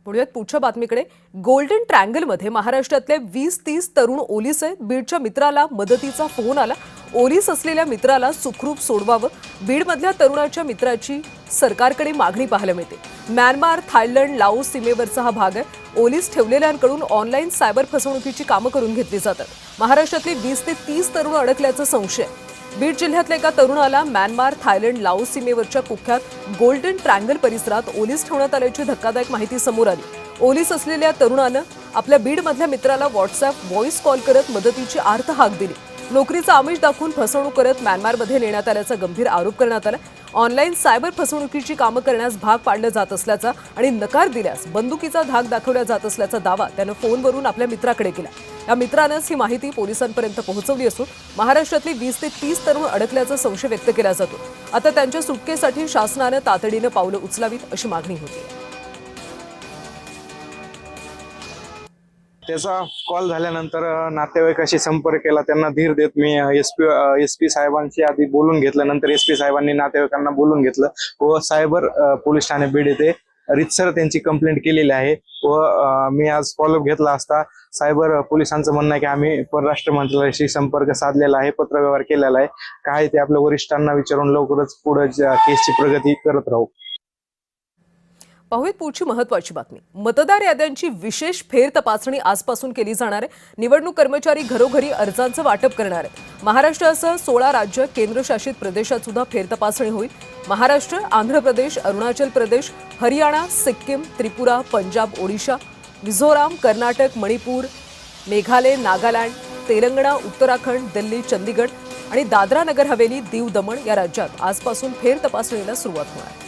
पुढे पुढच्या बातमीकडे. गोल्डन ट्रँगलमध्ये महाराष्ट्रातले 20-30 तरुण ओलीस आहेत. बीडच्या मित्राला मदतीचा फोन आला. ओलीस असलेल्या मित्राला सुखरूप सोडवावं, बीडमधल्या तरुणाच्या मित्राची सरकारकडे मागणी पाहायला मिळते. म्यानमार, थायलंड, लाओस सीमेवरचा हा भाग आहे. ओलीस ठेवलेल्यांकडून ऑनलाईन सायबर फसवणुकीची कामं करून घेतली जातात. महाराष्ट्रातले 20 ते 30 तरुण अडकल्याचा संशय आहे. बीड जिल्ह्यातल्या एका तरुणाला म्यानमार, थायलंड, लाओस सीमेवरच्या कुख्यात गोल्डन ट्रँगल परिसरात ओलीस ठेवण्यात आल्याची धक्कादायक माहिती समोर आली. ओलीस असलेल्या तरुणानं आपल्या बीडमधल्या मित्राला व्हॉट्सअप व्हॉइस कॉल करत मदतीची आर्त हाक दिली. नोकरीचा आमिष दाखवून फसवणूक करत म्यानमारमध्ये नेण्यात आल्याचा गंभीर आरोप करण्यात आला. ऑनलाईन सायबर फसवणुकीची कामं करण्यास भाग पाडलं जात असल्याचा आणि नकार दिल्यास बंदुकीचा धाक दाखवला जात असल्याचा दावा त्यानं फोनवरून आपल्या मित्राकडे केला. या मित्रानंच ही माहिती पोलिसांपर्यंत पोहोचवली असून महाराष्ट्रातले 20 ते 30 तरुण अडकल्याचा संशय व्यक्त केला जातो. आता त्यांच्या सुटकेसाठी शासनानं तातडीनं पावलं उचलावीत अशी मागणी होती. त्याचा कॉल झाल्यानंतर नातेवाईकाशी संपर्क केला. त्यांना धीर देत मी एसपी साहेबांशी आधी बोलून घेतलं. नंतर एसपी साहेबांनी नातेवाईकांना बोलून घेतलं व सायबर पोलीस ठाणे बीड येथे रितसर त्यांची कंप्लेंट केलेली आहे. व मी आज फॉलोअप घेतला असता सायबर पोलिसांचं म्हणणं आहे की आम्ही परराष्ट्र मंत्रालयाशी संपर्क साधलेला आहे, पत्रव्यवहार केलेला आहे. काय ते आपल्या वरिष्ठांना विचारून लवकरच पुढे केसची प्रगती करत राहू. पाहूयात पुढची महत्त्वाची बातमी. मतदार याद्यांची विशेष फेर तपासणी आजपासून केली जाणार आहे. निवडणूक कर्मचारी घरोघरी अर्जांचं वाटप करणार आहेत. महाराष्ट्रासह 16 राज्य केंद्रशासित प्रदेशात सुद्धा फेर तपासणी होईल. महाराष्ट्र, आंध्र प्रदेश, अरुणाचल प्रदेश, हरियाणा, सिक्कीम, त्रिपुरा, पंजाब, ओडिशा, मिझोराम, कर्नाटक, मणिपूर, मेघालय, नागालँड, तेलंगणा, उत्तराखंड, दिल्ली, चंदीगड आणि दादरा नगर हवेली, दीव, दमण या राज्यात आजपासून फेर तपासणीला सुरुवात होणार आहे.